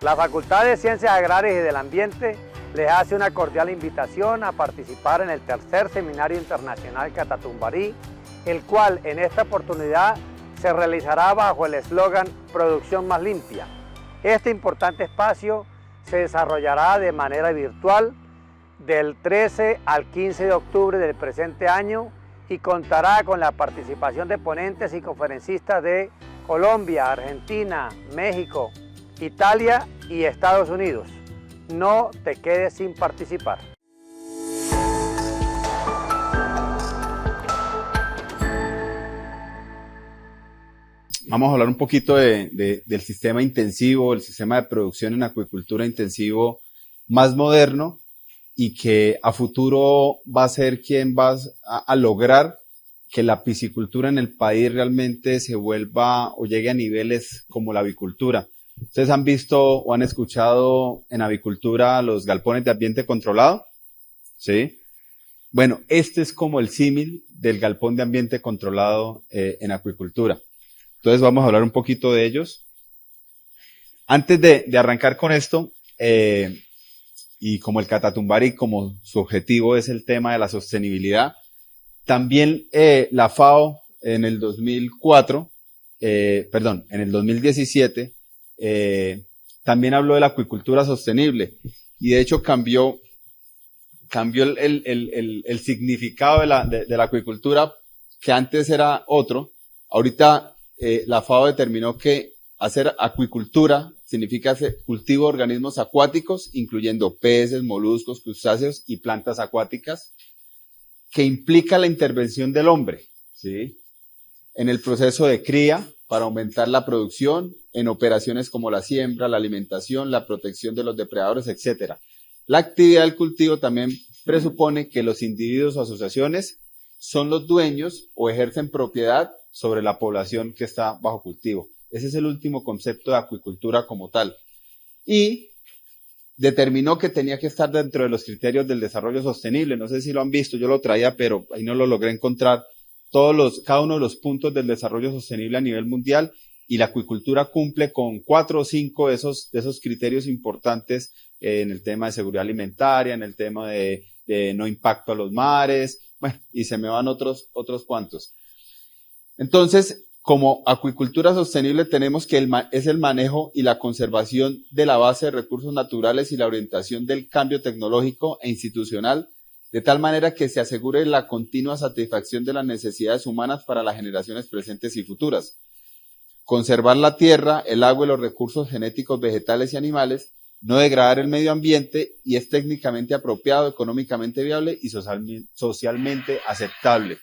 La Facultad de Ciencias Agrarias y del Ambiente les hace una cordial invitación a participar en el tercer Seminario Internacional Catatumbarí, el cual en esta oportunidad se realizará bajo el eslogan Producción más limpia. Este importante espacio se desarrollará de manera virtual del 13 al 15 de octubre del presente año y contará con la participación de ponentes y conferencistas de Colombia, Argentina, México, Italia y Estados Unidos. No te quedes sin participar. Vamos a hablar un poquito del sistema intensivo, el sistema de producción en acuicultura intensivo más moderno y que a futuro va a ser quien va a lograr que la piscicultura en el país realmente se vuelva o llegue a niveles como la avicultura. ¿Ustedes han visto o han escuchado en avicultura los galpones de ambiente controlado? ¿Sí? Bueno, este es como el símil del galpón de ambiente controlado en acuicultura. Entonces vamos a hablar un poquito de ellos. Antes de arrancar con esto, y como el Catatumbarí, como su objetivo es el tema de la sostenibilidad, también la FAO en el 2017, también habló de la acuicultura sostenible y de hecho cambió el significado de la acuicultura, que antes era otro. Ahorita la FAO determinó que hacer acuicultura significa hacer cultivo de organismos acuáticos, incluyendo peces, moluscos, crustáceos y plantas acuáticas, que implica la intervención del hombre, ¿sí?, en el proceso de cría para aumentar la producción, en operaciones como la siembra, la alimentación, la protección de los depredadores, etc. La actividad del cultivo también presupone que los individuos o asociaciones son los dueños o ejercen propiedad sobre la población que está bajo cultivo. Ese es el último concepto de acuicultura como tal. Y determinó que tenía que estar dentro de los criterios del desarrollo sostenible. No sé si lo han visto, yo lo traía, pero ahí no lo logré encontrar. Cada uno de los puntos del desarrollo sostenible a nivel mundial, y la acuicultura cumple con 4 o 5 de esos criterios importantes en el tema de seguridad alimentaria, en el tema de no impacto a los mares, bueno, y se me van otros cuantos. Entonces, como acuicultura sostenible tenemos que es el manejo y la conservación de la base de recursos naturales y la orientación del cambio tecnológico e institucional, de tal manera que se asegure la continua satisfacción de las necesidades humanas para las generaciones presentes y futuras. Conservar la tierra, el agua y los recursos genéticos vegetales y animales, no degradar el medio ambiente, y es técnicamente apropiado, económicamente viable y socialmente aceptable.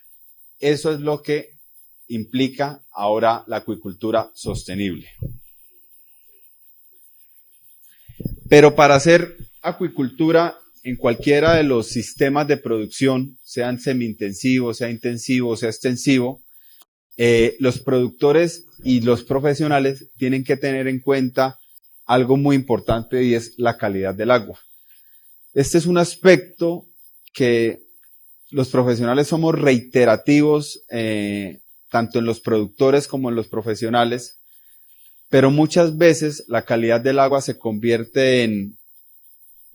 Eso es lo que implica ahora la acuicultura sostenible. Pero para hacer acuicultura en cualquiera de los sistemas de producción, sean semi-intensivos, sea intensivo, sea extensivo, los productores y los profesionales tienen que tener en cuenta algo muy importante, y es la calidad del agua. Este es un aspecto que los profesionales somos reiterativos, tanto en los productores como en los profesionales, pero muchas veces la calidad del agua se convierte en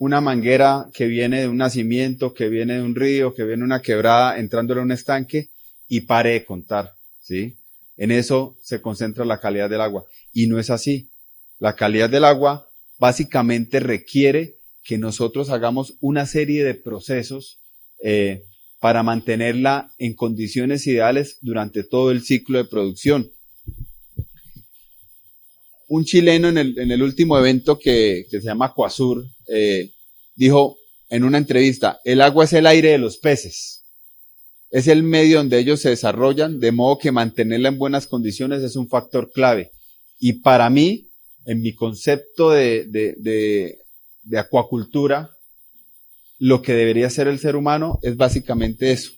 una manguera que viene de un nacimiento, que viene de un río, que viene de una quebrada, entrándole a un estanque y pare de contar, ¿sí? En eso se concentra la calidad del agua, y no es así. La calidad del agua básicamente requiere que nosotros hagamos una serie de procesos para mantenerla en condiciones ideales durante todo el ciclo de producción. Un chileno en el último evento que se llama Aquasur dijo en una entrevista: el agua es el aire de los peces, es el medio donde ellos se desarrollan, de modo que mantenerla en buenas condiciones es un factor clave. Y para mí, en mi concepto de acuacultura, lo que debería hacer el ser humano es básicamente eso: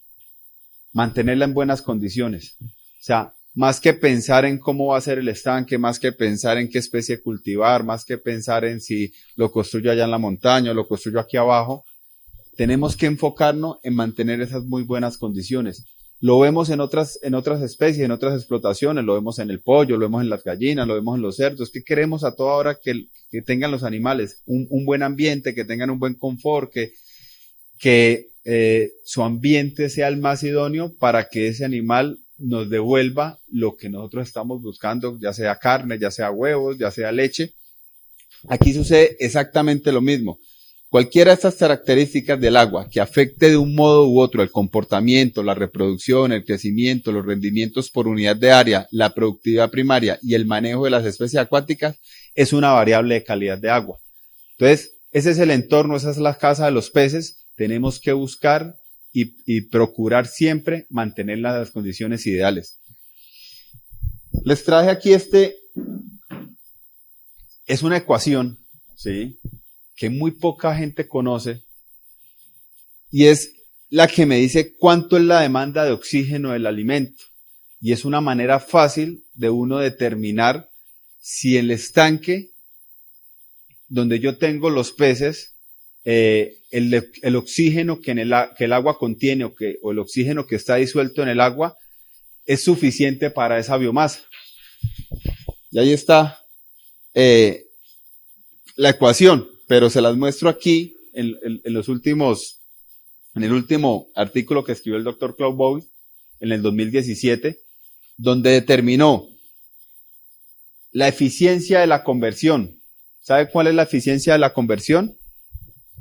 mantenerla en buenas condiciones. O sea, más que pensar en cómo va a ser el estanque, más que pensar en qué especie cultivar, más que pensar en si lo construyo allá en la montaña o lo construyo aquí abajo, tenemos que enfocarnos en mantener esas muy buenas condiciones. lo vemos en otras especies, en otras explotaciones, lo vemos en el pollo, lo vemos en las gallinas, lo vemos en los cerdos. ¿Qué queremos a toda hora que tengan los animales? Un buen ambiente, que tengan un buen confort, que su ambiente sea el más idóneo para que ese animal nos devuelva lo que nosotros estamos buscando, ya sea carne, ya sea huevos, ya sea leche. Aquí sucede exactamente lo mismo. Cualquiera de estas características del agua que afecte de un modo u otro el comportamiento, la reproducción, el crecimiento, los rendimientos por unidad de área, la productividad primaria y el manejo de las especies acuáticas es una variable de calidad de agua. Entonces, ese es el entorno, esa es la casa de los peces. Tenemos que buscar y procurar siempre mantener las condiciones ideales. Les traje aquí es una ecuación, ¿sí?, que muy poca gente conoce, y es la que me dice cuánto es la demanda de oxígeno del alimento. Y es una manera fácil de uno determinar si el estanque donde yo tengo los peces, el oxígeno que el agua contiene o el oxígeno que está disuelto en el agua es suficiente para esa biomasa. Y ahí está la ecuación, pero se las muestro aquí en el último artículo que escribió el doctor Claude Bowie en el 2017, donde determinó la eficiencia de la conversión. ¿Sabe cuál es la eficiencia de la conversión?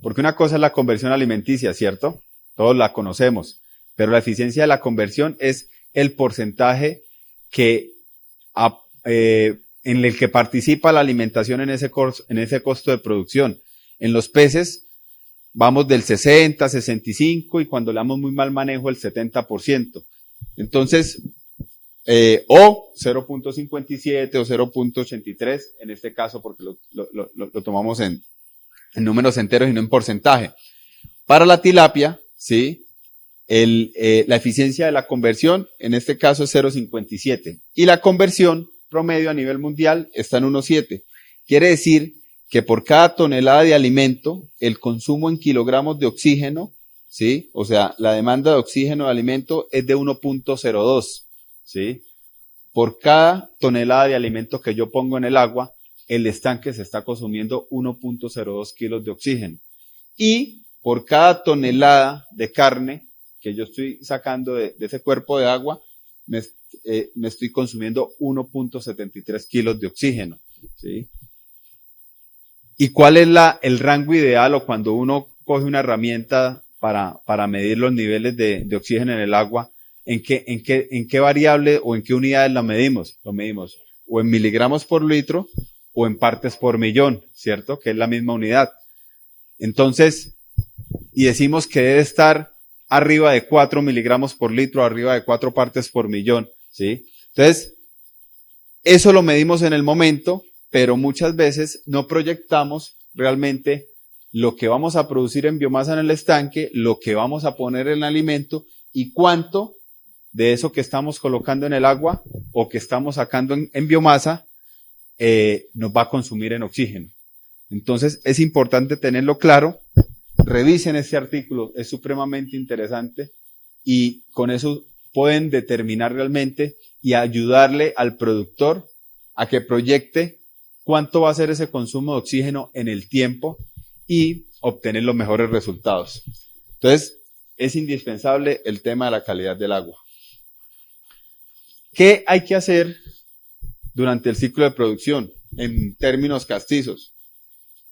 Porque una cosa es la conversión alimenticia, ¿cierto? Todos la conocemos, pero la eficiencia de la conversión es el porcentaje en el que participa la alimentación en ese costo de producción. En los peces vamos del 60, 65 y cuando le damos muy mal manejo el 70%. Entonces, o 0.57 o 0.83 en este caso porque lo tomamos en números enteros y no en porcentaje. Para la tilapia, ¿sí?, la eficiencia de la conversión en este caso es 0.57 y la conversión promedio a nivel mundial está en 1.7. Quiere decir que por cada tonelada de alimento, el consumo en kilogramos de oxígeno, ¿sí?, o sea, la demanda de oxígeno de alimento es de 1.02, ¿sí? Por cada tonelada de alimento que yo pongo en el agua, el estanque se está consumiendo 1.02 kilos de oxígeno. Y por cada tonelada de carne que yo estoy sacando de ese cuerpo de agua, me estoy consumiendo 1.73 kilos de oxígeno, ¿sí? ¿Y cuál es el rango ideal o cuando uno coge una herramienta para medir los niveles de oxígeno en el agua? ¿En qué variable o en qué unidades la medimos? Lo medimos o en miligramos por litro o en partes por millón, ¿cierto? Que es la misma unidad. Entonces, y decimos que debe estar arriba de 4 miligramos por litro, arriba de 4 partes por millón, ¿sí? Entonces, eso lo medimos en el momento, pero muchas veces no proyectamos realmente lo que vamos a producir en biomasa en el estanque, lo que vamos a poner en el alimento y cuánto de eso que estamos colocando en el agua o que estamos sacando en biomasa nos va a consumir en oxígeno. Entonces es importante tenerlo claro. Revisen este artículo, es supremamente interesante y con eso pueden determinar realmente y ayudarle al productor a que proyecte cuánto va a ser ese consumo de oxígeno en el tiempo y obtener los mejores resultados. Entonces, es indispensable el tema de la calidad del agua. ¿Qué hay que hacer durante el ciclo de producción en términos castizos?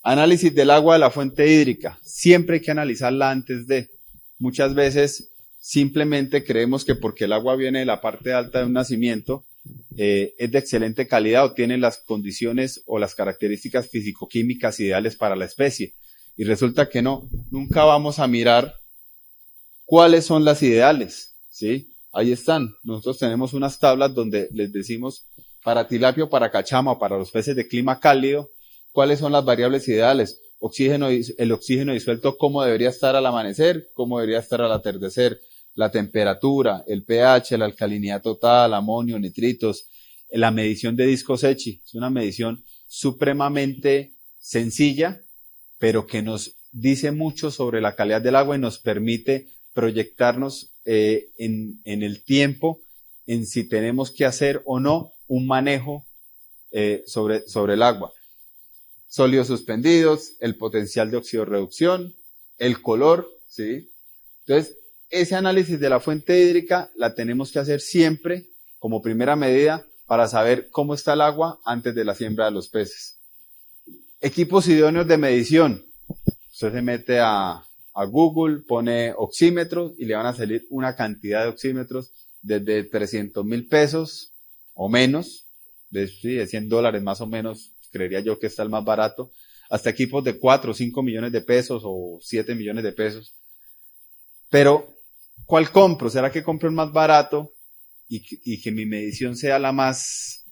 Análisis del agua de la fuente hídrica. Siempre hay que analizarla antes de. Muchas veces simplemente creemos que porque el agua viene de la parte alta de un nacimiento, es de excelente calidad o tiene las condiciones o las características físico-químicas ideales para la especie. Y resulta que no. Nunca vamos a mirar cuáles son las ideales, ¿sí? Ahí están. Nosotros tenemos unas tablas donde les decimos para tilapia o para cachama o para los peces de clima cálido, cuáles son las variables ideales. El oxígeno disuelto, cómo debería estar al amanecer, cómo debería estar al atardecer, la temperatura, el pH, la alcalinidad total, amonio, nitritos, la medición de disco-Secchi. Es una medición supremamente sencilla, pero que nos dice mucho sobre la calidad del agua y nos permite proyectarnos en el tiempo, en si tenemos que hacer o no un manejo sobre el agua. Sólidos suspendidos, el potencial de oxidorreducción, el color, ¿sí? Entonces, ese análisis de la fuente hídrica la tenemos que hacer siempre como primera medida para saber cómo está el agua antes de la siembra de los peces. Equipos idóneos de medición. Usted se mete a Google, pone oxímetros y le van a salir una cantidad de oxímetros desde 300,000 pesos o menos, de $100 más o menos, creería yo que está el más barato, hasta equipos de 4 o 5 millones de pesos o 7 millones de pesos. Pero, ¿cuál compro? ¿Será que compro el más barato y que mi medición sea la más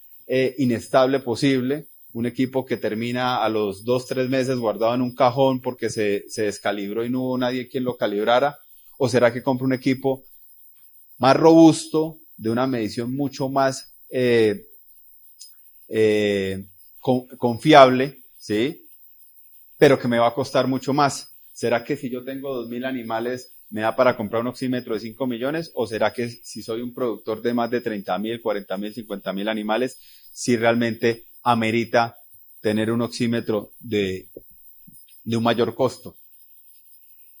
inestable posible? Un equipo que termina a los 2-3 meses guardado en un cajón porque se descalibró y no hubo nadie quien lo calibrara. ¿O será que compro un equipo más robusto, de una medición mucho más confiable, ¿sí? Pero que me va a costar mucho más? ¿Será que si yo tengo 2,000 animales me da para comprar un oxímetro de 5 millones? ¿O será que si soy un productor de más de 30,000, 40,000, 50,000 animales, si realmente amerita tener un oxímetro de un mayor costo?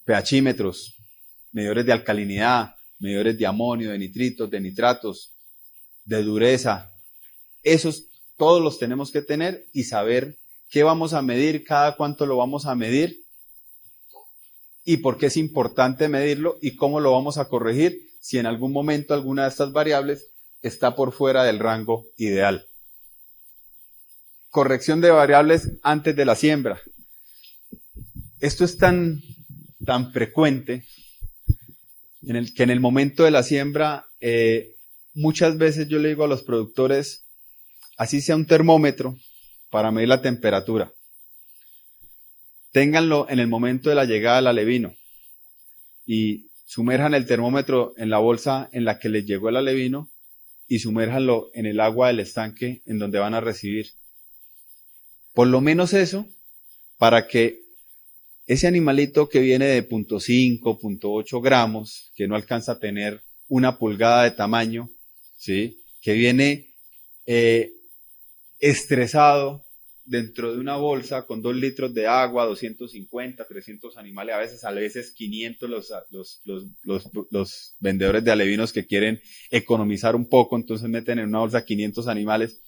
pHímetros, medidores de alcalinidad, medidores de amonio, de nitritos, de nitratos, de dureza. Esos todos los tenemos que tener y saber qué vamos a medir, cada cuánto lo vamos a medir y por qué es importante medirlo y cómo lo vamos a corregir si en algún momento alguna de estas variables está por fuera del rango ideal. Corrección de variables antes de la siembra. Esto es tan frecuente que en el momento de la siembra muchas veces yo le digo a los productores, así sea un termómetro para medir la temperatura, ténganlo en el momento de la llegada del alevino y sumerjan el termómetro en la bolsa en la que les llegó el alevino y sumérjanlo en el agua del estanque en donde van a recibir. Por lo menos eso, para que ese animalito que viene de 0.5, 0.8 gramos, que no alcanza a tener 1 pulgada de tamaño, ¿sí? Que viene estresado dentro de una bolsa con 2 litros de agua, 250, 300 animales, a veces 500 los vendedores de alevinos que quieren economizar un poco, entonces meten en una bolsa 500 animales,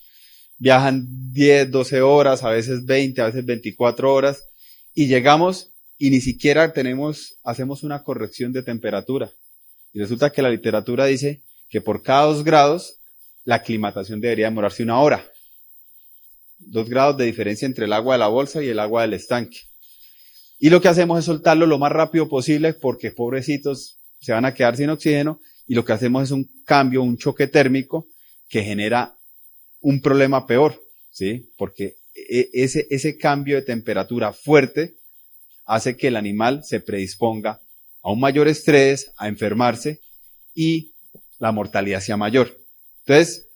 viajan 10, 12 horas, a veces 20, a veces 24 horas, y llegamos y ni siquiera hacemos una corrección de temperatura. Y resulta que la literatura dice que por cada 2 grados, la aclimatación debería demorarse 1 hora. 2 grados de diferencia entre el agua de la bolsa y el agua del estanque. Y lo que hacemos es soltarlo lo más rápido posible porque pobrecitos se van a quedar sin oxígeno y lo que hacemos es un cambio, un choque térmico que genera un problema peor, ¿sí? Porque ese cambio de temperatura fuerte hace que el animal se predisponga a un mayor estrés, a enfermarse y la mortalidad sea mayor. Entonces,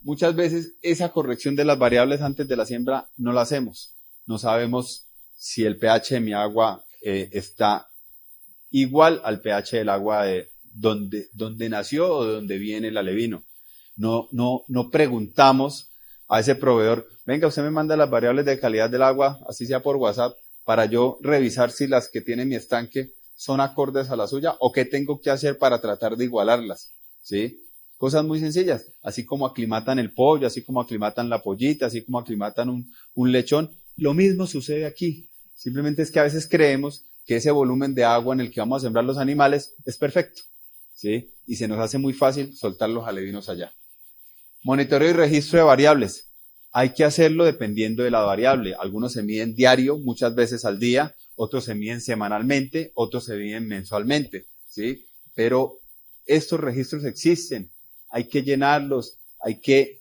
muchas veces esa corrección de las variables antes de la siembra no la hacemos. No sabemos si el pH de mi agua está igual al pH del agua de donde nació o de donde viene el alevino. No preguntamos a ese proveedor, venga, usted me manda las variables de calidad del agua, así sea por WhatsApp, para yo revisar si las que tiene mi estanque son acordes a la suya o qué tengo que hacer para tratar de igualarlas, ¿sí? Cosas muy sencillas, así como aclimatan el pollo, así como aclimatan la pollita, así como aclimatan un lechón. Lo mismo sucede aquí. Simplemente es que a veces creemos que ese volumen de agua en el que vamos a sembrar los animales es perfecto, ¿sí? Y se nos hace muy fácil soltar los alevinos allá. Monitoreo y registro de variables. Hay que hacerlo dependiendo de la variable. Algunos se miden diario, muchas veces al día, otros se miden semanalmente, otros se miden mensualmente, ¿sí? Pero estos registros existen. Hay que llenarlos,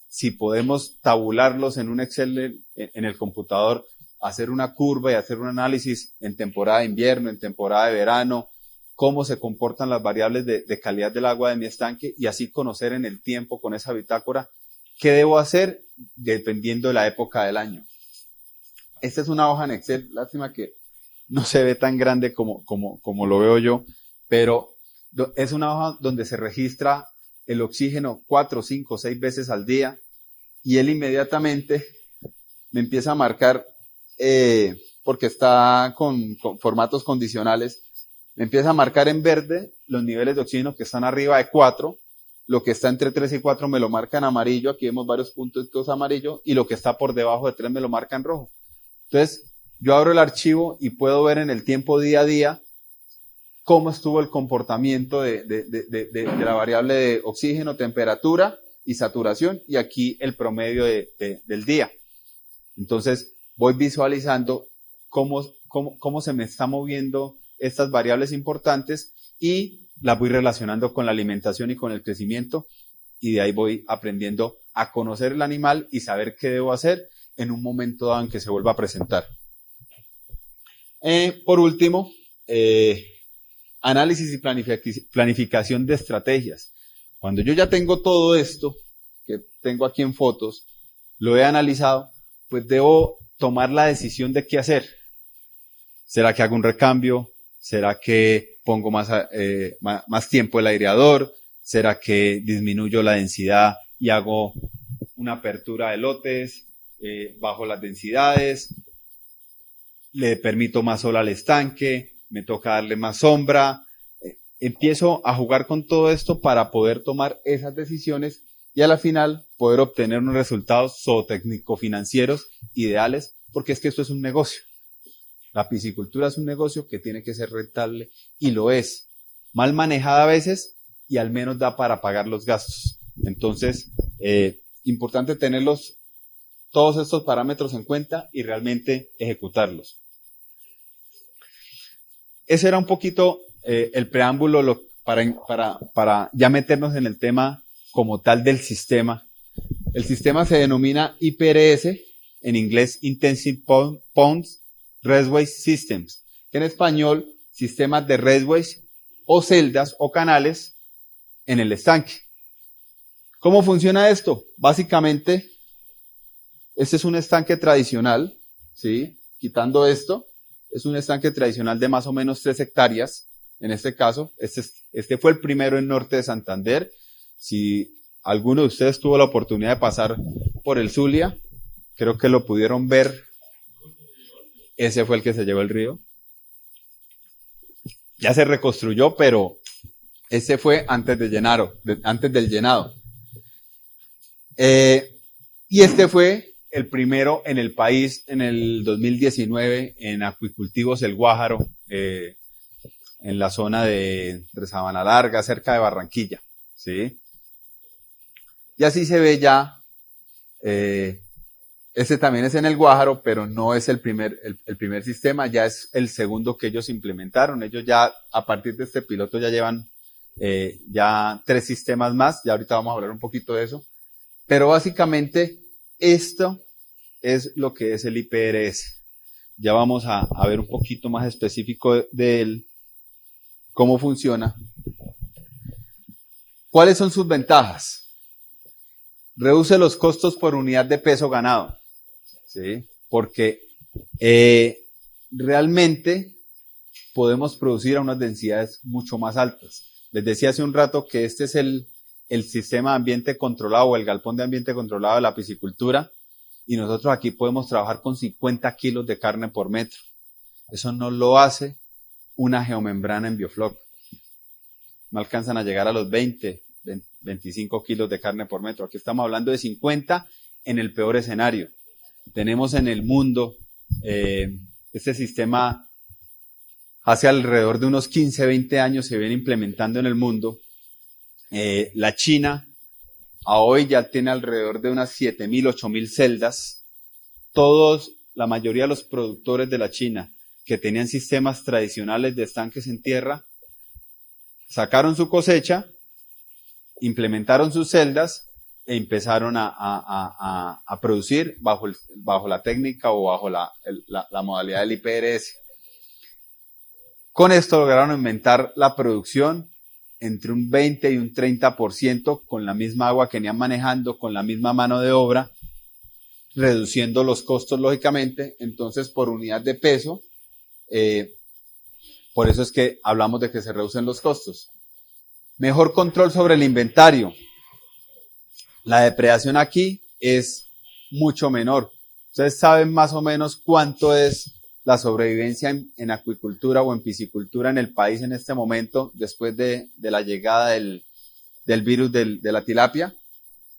si podemos tabularlos en un Excel en el computador, hacer una curva y hacer un análisis en temporada de invierno, en temporada de verano, cómo se comportan las variables de calidad del agua de mi estanque y así conocer en el tiempo con esa bitácora qué debo hacer dependiendo de la época del año. Esta es una hoja en Excel, lástima que no se ve tan grande como lo veo yo, pero es una hoja donde se registra el oxígeno 4, 5, 6 veces al día y él inmediatamente me empieza a marcar, porque está con formatos condicionales, me empieza a marcar en verde los niveles de oxígeno que están arriba de 4, lo que está entre 3 y 4 me lo marca en amarillo, aquí vemos varios puntos amarillos, y lo que está por debajo de 3 me lo marca en rojo. Entonces, yo abro el archivo y puedo ver en el tiempo día a día cómo estuvo el comportamiento de la variable de oxígeno, temperatura y saturación, y aquí el promedio del día. Entonces, voy visualizando cómo se me está moviendo estas variables importantes y las voy relacionando con la alimentación y con el crecimiento, y de ahí voy aprendiendo a conocer el animal y saber qué debo hacer en un momento dado en que se vuelva a presentar. Por último, análisis y planificación de estrategias. Cuando yo ya tengo todo esto, que tengo aquí en fotos, lo he analizado, pues debo tomar la decisión de qué hacer. ¿Será que hago un recambio? ¿Será que pongo más tiempo el aireador? ¿Será que disminuyo la densidad y hago una apertura de lotes? ¿Bajo las densidades? ¿Le permito más sol al estanque? ¿Me toca darle más sombra? Empiezo a jugar con todo esto para poder tomar esas decisiones y a la final poder obtener unos resultados zootécnico-financieros ideales, porque es que esto es un negocio. La piscicultura es un negocio que tiene que ser rentable y lo es. Mal manejada a veces y al menos da para pagar los gastos. Entonces, importante tenerlos todos estos parámetros en cuenta y realmente ejecutarlos. Ese era un poquito el preámbulo para ya meternos en el tema como tal del sistema. El sistema se denomina IPRS, en inglés Intensive Ponds Reservoirs Systems, que en español, sistemas de reservoirs o celdas o canales en el estanque. ¿Cómo funciona esto? Básicamente, este es un estanque tradicional, ¿sí? Quitando esto, es un estanque tradicional de más o menos 3 hectáreas. En este caso, este fue el primero en norte de Santander. Si alguno de ustedes tuvo la oportunidad de pasar por el Zulia, creo que lo pudieron ver. Ese fue el que se llevó el río. Ya se reconstruyó, pero ese fue antes del llenado. Y este fue el primero en el país en el 2019 en Acuicultivos El Guájaro, en la zona de Sabana Larga, cerca de Barranquilla, ¿sí? Y así se ve ya, este también es en El Guájaro, pero no es el primer sistema, ya es el segundo que ellos implementaron. Ellos ya, a partir de este piloto, ya llevan ya 3 sistemas más, ya ahorita vamos a hablar un poquito de eso. Pero básicamente, esto es lo que es el IPRS. Ya vamos a ver un poquito más específico de él, cómo funciona. ¿Cuáles son sus ventajas? Reduce los costos por unidad de peso ganado, ¿sí? Porque realmente podemos producir a unas densidades mucho más altas. Les decía hace un rato que este es el sistema de ambiente controlado o el galpón de ambiente controlado de la piscicultura, y nosotros aquí podemos trabajar con 50 kilos de carne por metro. Eso no lo hace una geomembrana en Biofloc. No alcanzan a llegar a los 25 kilos de carne por metro. Aquí estamos hablando de 50 en el peor escenario. Tenemos en el mundo, este sistema hace alrededor de unos 15, 20 años se viene implementando en el mundo. La China a hoy ya tiene alrededor de unas 7.000, 8.000 celdas. La mayoría de los productores de la China que tenían sistemas tradicionales de estanques en tierra, sacaron su cosecha, implementaron sus celdas e empezaron a producir bajo la técnica o bajo la modalidad del IPRS. Con esto lograron aumentar la producción entre un 20 y un 30% con la misma agua que venían manejando, con la misma mano de obra, reduciendo los costos lógicamente. Entonces, por unidad de peso, Por eso es que hablamos de que se reducen los costos. Mejor control sobre el inventario. La depredación aquí es mucho menor. Ustedes saben más o menos cuánto es la sobrevivencia en acuicultura o en piscicultura en el país en este momento, después de la llegada del virus de la tilapia.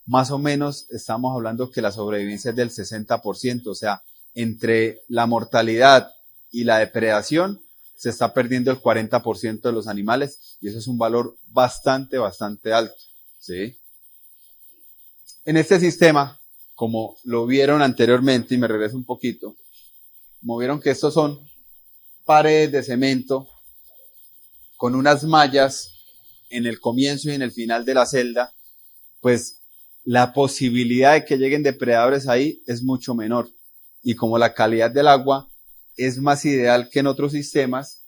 Más o menos estamos hablando que la sobrevivencia es del 60%, o sea, entre la mortalidad y la depredación se está perdiendo el 40% de los animales, y eso es un valor bastante alto, ¿sí? En este sistema, como lo vieron anteriormente, y me regreso un poquito, como vieron que estos son paredes de cemento con unas mallas en el comienzo y en el final de la celda, pues la posibilidad de que lleguen depredadores ahí es mucho menor. Y como la calidad del agua es más ideal que en otros sistemas,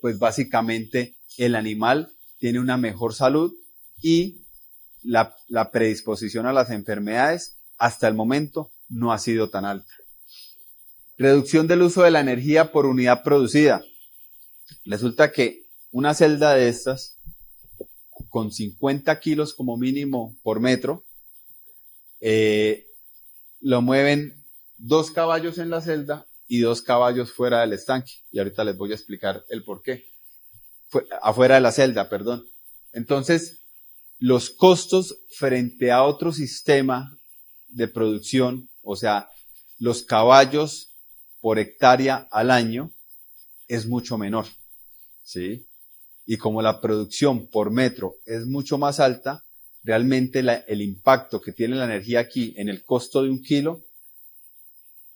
pues básicamente el animal tiene una mejor salud y la predisposición a las enfermedades hasta el momento no ha sido tan alta. Reducción del uso de la energía por unidad producida. Resulta que una celda de estas, con 50 kilos como mínimo por metro, lo mueven 2 caballos en la celda y 2 caballos fuera del estanque. Y ahorita les voy a explicar el por qué. Afuera de la celda, perdón. Entonces, los costos frente a otro sistema de producción, o sea, los caballos por hectárea al año, es mucho menor, ¿sí? Y como la producción por metro es mucho más alta, realmente el impacto que tiene la energía aquí en el costo de 1 kilo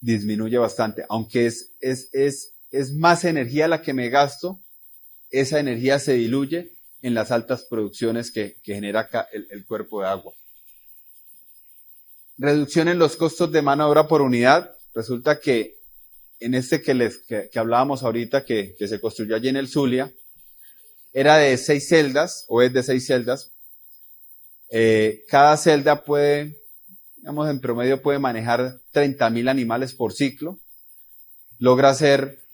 disminuye bastante. Aunque es más energía la que me gasto, esa energía se diluye en las altas producciones que genera acá el cuerpo de agua. Reducción en los costos de mano de obra por unidad. Resulta que en este que hablábamos ahorita, que se construyó allí en el Zulia, era de 6 celdas, o es de 6 celdas. Cada celda puede, digamos, en promedio puede manejar 30.000 animales por ciclo. Logra hacer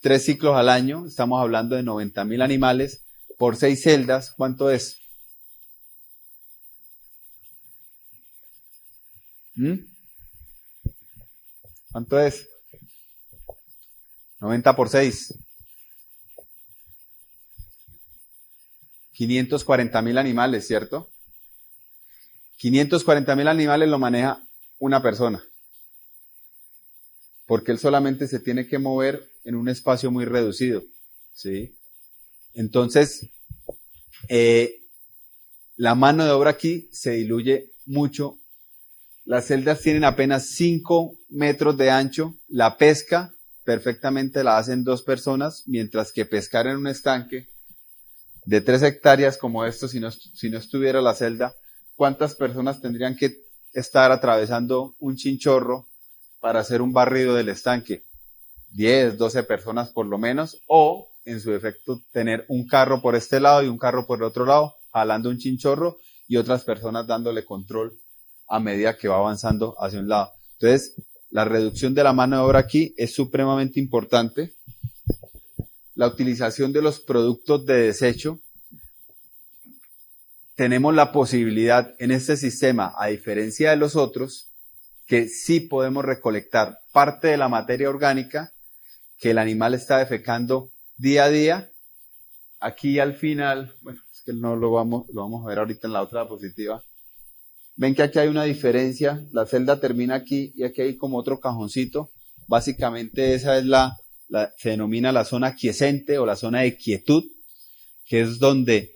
3 ciclos al año. Estamos hablando de 90.000 animales por 6 celdas. ¿Cuánto es? ¿Cuánto es? 90 por 6. 540.000 animales, ¿cierto? 540.000 animales lo maneja una persona, porque él solamente se tiene que mover en un espacio muy reducido, ¿sí? Entonces, la mano de obra aquí se diluye mucho. Las celdas tienen apenas 5 metros de ancho. La pesca perfectamente la hacen 2 personas, mientras que pescar en un estanque de 3 hectáreas como esto, si no estuviera la celda, ¿cuántas personas tendrían que estar atravesando un chinchorro para hacer un barrido del estanque? 10, 12 personas por lo menos, o en su defecto tener un carro por este lado y un carro por el otro lado, jalando un chinchorro y otras personas dándole control a medida que va avanzando hacia un lado. Entonces, la reducción de la mano de obra aquí es supremamente importante. La utilización de los productos de desecho. Tenemos la posibilidad en este sistema, a diferencia de los otros, que sí podemos recolectar parte de la materia orgánica que el animal está defecando día a día. Aquí al final, bueno, es que no lo vamos a ver ahorita en la otra diapositiva. Ven que aquí hay una diferencia, la celda termina aquí y aquí hay como otro cajoncito. Básicamente esa es se denomina la zona quiescente o la zona de quietud, que es donde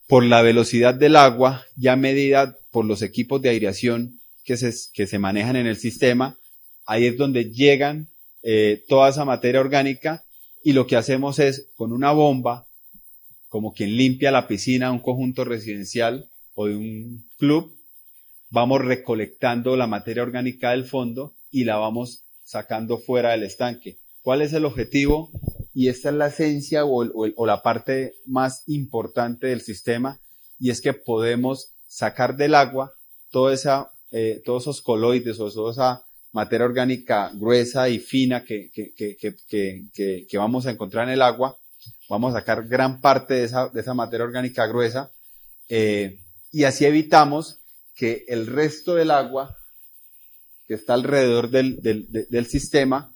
por la velocidad del agua, ya medida por los equipos de aireación que se manejan en el sistema, ahí es donde llegan toda esa materia orgánica, y lo que hacemos es, con una bomba, como quien limpia la piscina de un conjunto residencial o de un club, vamos recolectando la materia orgánica del fondo y la vamos sacando fuera del estanque. ¿Cuál es el objetivo? Y esta es la esencia o la parte más importante del sistema, y es que podemos sacar del agua todos esos coloides o toda esa materia orgánica gruesa y fina que vamos a encontrar en el agua, vamos a sacar gran parte de esa materia orgánica gruesa, y así evitamos que el resto del agua que está alrededor del sistema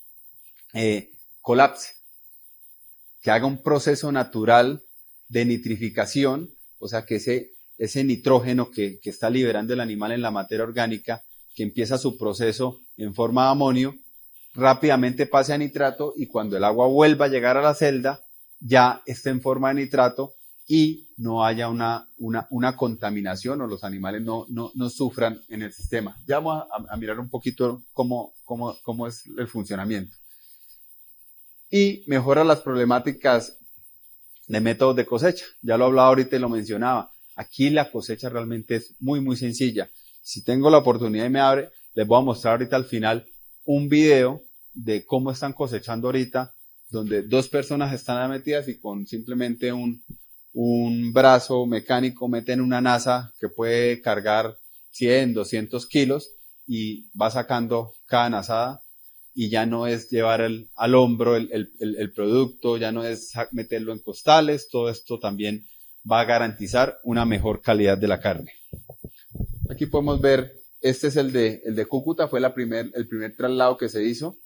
colapse, que haga un proceso natural de nitrificación, o sea, que ese nitrógeno que está liberando el animal en la materia orgánica, que empieza su proceso en forma de amonio, rápidamente pase a nitrato, y cuando el agua vuelva a llegar a la celda, ya esté en forma de nitrato y no haya una contaminación, o los animales no sufran en el sistema. Ya vamos a mirar un poquito cómo es el funcionamiento. Y mejora las problemáticas de métodos de cosecha. Ya lo hablaba ahorita y lo mencionaba. Aquí la cosecha realmente es muy, muy sencilla. Si tengo la oportunidad y me abre, les voy a mostrar ahorita al final un video de cómo están cosechando ahorita, donde 2 personas están metidas y con simplemente un brazo mecánico meten una naza que puede cargar 100, 200 kilos y va sacando cada nazada, y ya no es llevar al hombro el producto, ya no es meterlo en costales. Todo esto también va a garantizar una mejor calidad de la carne. Aquí podemos ver, este es el de Cúcuta, fue el primer traslado que se hizo,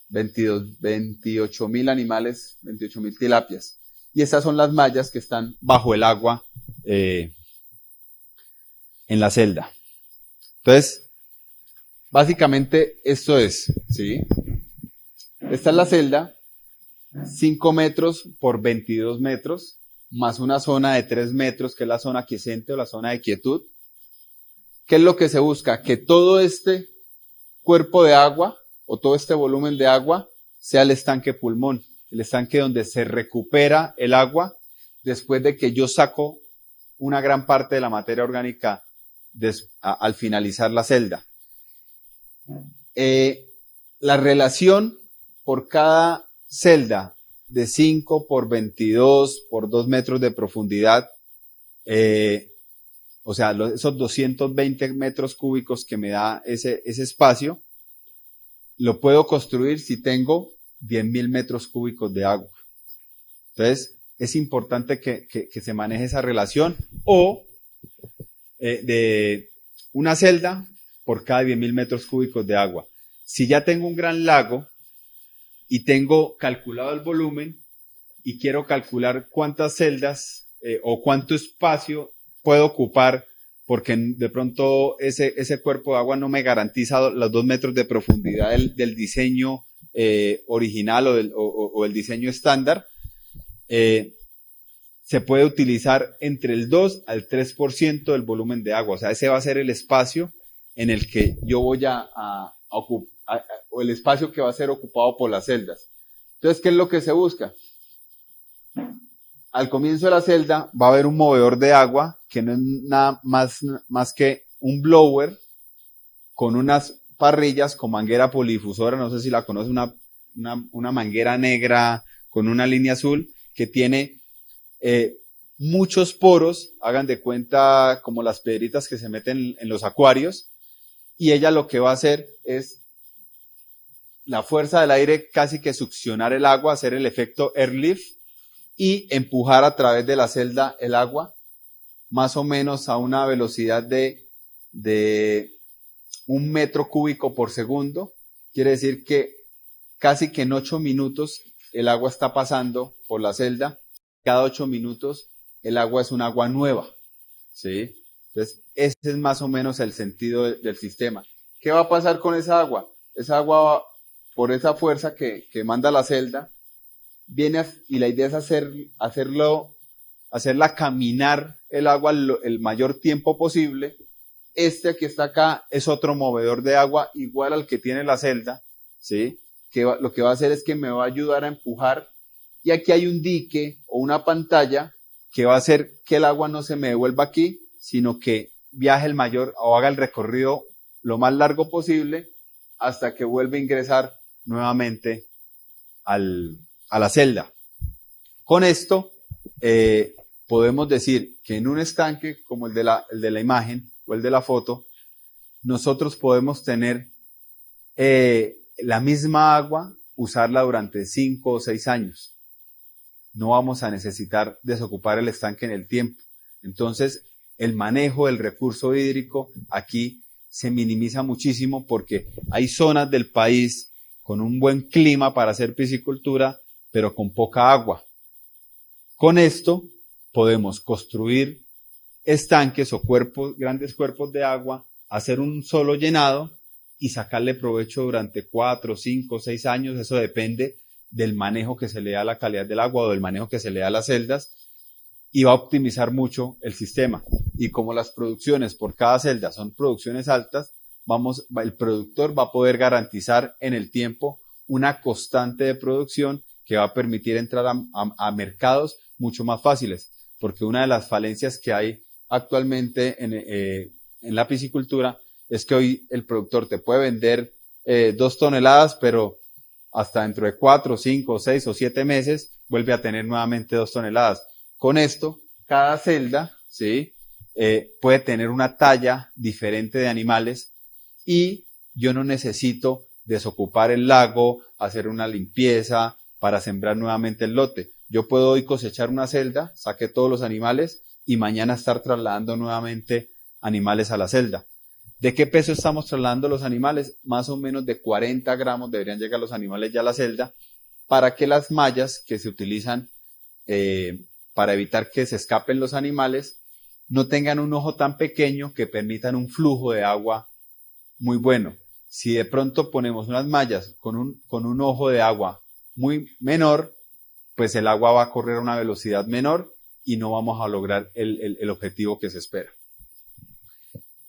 28.000 animales, 28.000 tilapias. Y estas son las mallas que están bajo el agua en la celda. Entonces, básicamente esto es, ¿sí? Esta es la celda, 5 metros por 22 metros, más una zona de 3 metros, que es la zona quiescente o la zona de quietud. ¿Qué es lo que se busca? Que todo este cuerpo de agua, o todo este volumen de agua, sea el estanque pulmón, el estanque donde se recupera el agua después de que yo saco una gran parte de la materia orgánica al finalizar la celda. La relación por cada celda de 5 por 22 por 2 metros de profundidad, o sea, esos 220 metros cúbicos que me da ese espacio, lo puedo construir si tengo 10.000 metros cúbicos de agua. Entonces, es importante que se maneje esa relación, o de una celda por cada 10.000 metros cúbicos de agua. Si ya tengo un gran lago y tengo calculado el volumen y quiero calcular cuántas celdas o cuánto espacio puedo ocupar, porque de pronto ese cuerpo de agua no me garantiza los 2 metros de profundidad del diseño original o el diseño estándar, se puede utilizar entre el 2 al 3% del volumen de agua. O sea, ese va a ser el espacio en el que yo voy a ocupar, o el espacio que va a ser ocupado por las celdas. Entonces, ¿qué es lo que se busca? Al comienzo de la celda va a haber un movedor de agua, que no es nada más que un blower con unas parrillas con manguera polidifusora. No sé si la conoce, una manguera negra con una línea azul que tiene muchos poros, hagan de cuenta como las piedritas que se meten en los acuarios, y ella lo que va a hacer es la fuerza del aire casi que succionar el agua, hacer el efecto airlift y empujar a través de la celda el agua más o menos a una velocidad de 1 metro cúbico por segundo. Quiere decir que casi que en 8 minutos el agua está pasando por la celda. Cada 8 minutos el agua es un agua nueva, ¿sí? Entonces, ese es más o menos el sentido del sistema. ¿Qué va a pasar con esa agua? Esa agua, por esa fuerza que manda la celda, viene y la idea es hacerla caminar el agua el mayor tiempo posible. Este que está acá es otro movedor de agua igual al que tiene la celda, ¿sí? Lo que va a hacer es que me va a ayudar a empujar, y aquí hay un dique o una pantalla que va a hacer que el agua no se me devuelva aquí, sino que viaje el mayor o haga el recorrido lo más largo posible hasta que vuelva a ingresar nuevamente a la celda. Con esto podemos decir que en un estanque como el de la imagen o el de la foto, nosotros podemos tener la misma agua, usarla durante 5 o 6 años. no vamos a necesitar desocupar el estanque en el tiempo. Entonces, el manejo del recurso hídrico aquí se minimiza muchísimo porque hay zonas del país con un buen clima para hacer piscicultura, pero con poca agua. Con esto podemos construir estanques o grandes cuerpos de agua, hacer un solo llenado y sacarle provecho durante 4, 5, 6 años. Eso depende del manejo que se le da a la calidad del agua o del manejo que se le da a las celdas, y va a optimizar mucho el sistema. Y como las producciones por cada celda son producciones altas, el productor va a poder garantizar en el tiempo una constante de producción que va a permitir entrar a mercados mucho más fáciles, porque una de las falencias que hay actualmente en la piscicultura es que hoy el productor te puede vender 2 toneladas, pero hasta dentro de 4, 5, 6 o 7 meses vuelve a tener nuevamente 2 toneladas. Con esto, cada celda, ¿sí? Puede tener una talla diferente de animales y yo no necesito desocupar el lago, hacer una limpieza para sembrar nuevamente el lote. Yo puedo hoy cosechar una celda, saqué todos los animales y mañana estar trasladando nuevamente animales a la celda. ¿De qué peso estamos trasladando los animales? Más o menos de 40 gramos deberían llegar los animales ya a la celda, para que las mallas que se utilizan para evitar que se escapen los animales no tengan un ojo tan pequeño que permitan un flujo de agua muy bueno. Si de pronto ponemos unas mallas con un ojo de agua muy menor, pues el agua va a correr a una velocidad menor y no vamos a lograr el objetivo que se espera.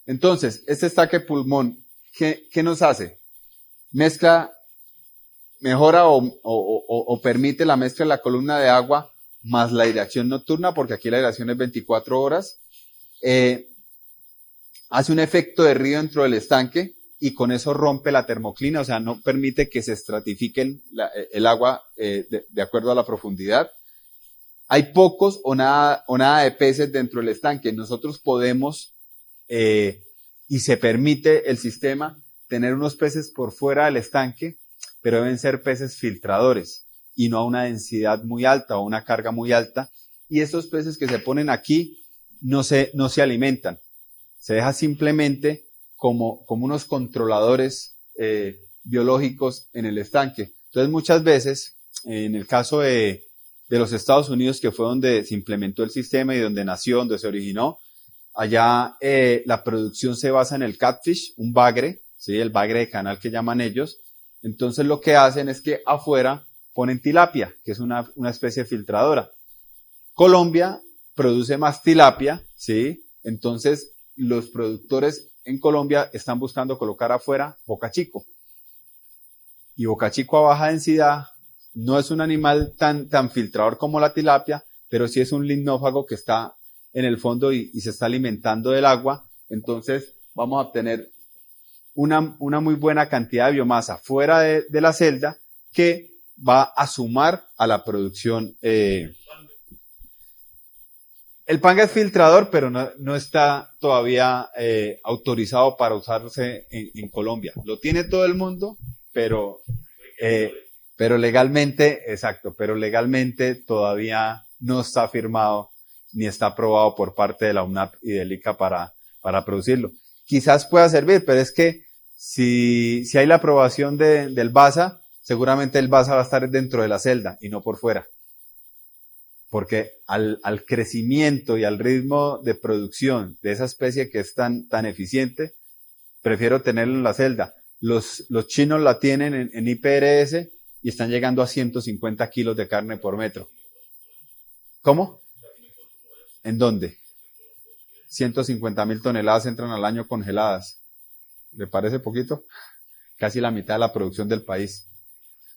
Entonces, este estanque pulmón, ¿qué nos hace? Mejora o permite la mezcla de la columna de agua más la aireación nocturna, porque aquí la aireación es 24 horas. Hace un efecto de río dentro del estanque y con eso rompe la termoclina, o sea, no permite que se estratifique el agua de acuerdo a la profundidad. Hay pocos o nada de peces dentro del estanque. Nosotros podemos, y se permite el sistema, tener unos peces por fuera del estanque, pero deben ser peces filtradores y no a una densidad muy alta o una carga muy alta. Y estos peces que se ponen aquí no se alimentan. Se deja simplemente como unos controladores biológicos en el estanque. Entonces, muchas veces, en el caso de los Estados Unidos, que fue donde se implementó el sistema y donde nació, donde se originó, allá la producción se basa en el catfish, un bagre, ¿sí? El bagre de canal que llaman ellos. Entonces, lo que hacen es que afuera ponen tilapia, que es una especie filtradora. Colombia produce más tilapia, ¿sí? Entonces, los productores en Colombia están buscando colocar afuera bocachico. Y bocachico a baja densidad no es un animal tan filtrador como la tilapia, pero sí es un limnófago que está en el fondo y se está alimentando del agua. Entonces, vamos a obtener una muy buena cantidad de biomasa fuera de la celda que va a sumar a la producción. El panga es filtrador, pero no está todavía autorizado para usarse en Colombia. Lo tiene todo el mundo, pero legalmente, exacto, pero legalmente todavía no está firmado ni está aprobado por parte de la UNAP y del ICA para producirlo. Quizás pueda servir, pero es que si hay la aprobación del BASA, seguramente el BASA va a estar dentro de la celda y no por fuera. Porque al crecimiento y al ritmo de producción de esa especie que es tan eficiente, prefiero tenerlo en la celda. Los chinos la tienen en IPRS y están llegando a 150 kilos de carne por metro. ¿Cómo? ¿En dónde? 150.000 toneladas entran al año congeladas. ¿Le parece poquito? Casi la mitad de la producción del país.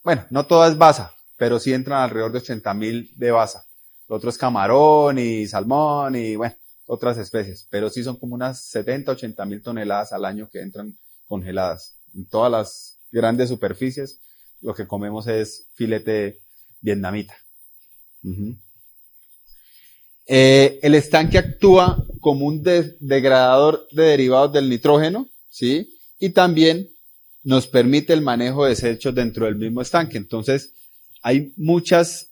Bueno, no toda es basa, pero sí entran alrededor de 80.000 de basa. Lo otro es camarón y salmón y, bueno, otras especies. Pero sí son como unas 70.000, 80.000 toneladas al año que entran congeladas. En todas las grandes superficies, lo que comemos es filete vietnamita. Uh-huh. El estanque actúa como un degradador de derivados del nitrógeno, ¿sí? Y también nos permite el manejo de desechos dentro del mismo estanque. Entonces, hay muchas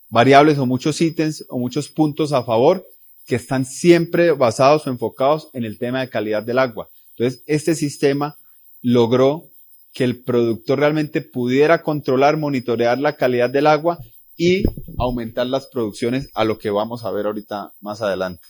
variables o muchos ítems o muchos puntos a favor que están siempre basados o enfocados en el tema de calidad del agua. Entonces, este sistema logró que el productor realmente pudiera controlar, monitorear la calidad del agua y aumentar las producciones, a lo que vamos a ver ahorita más adelante.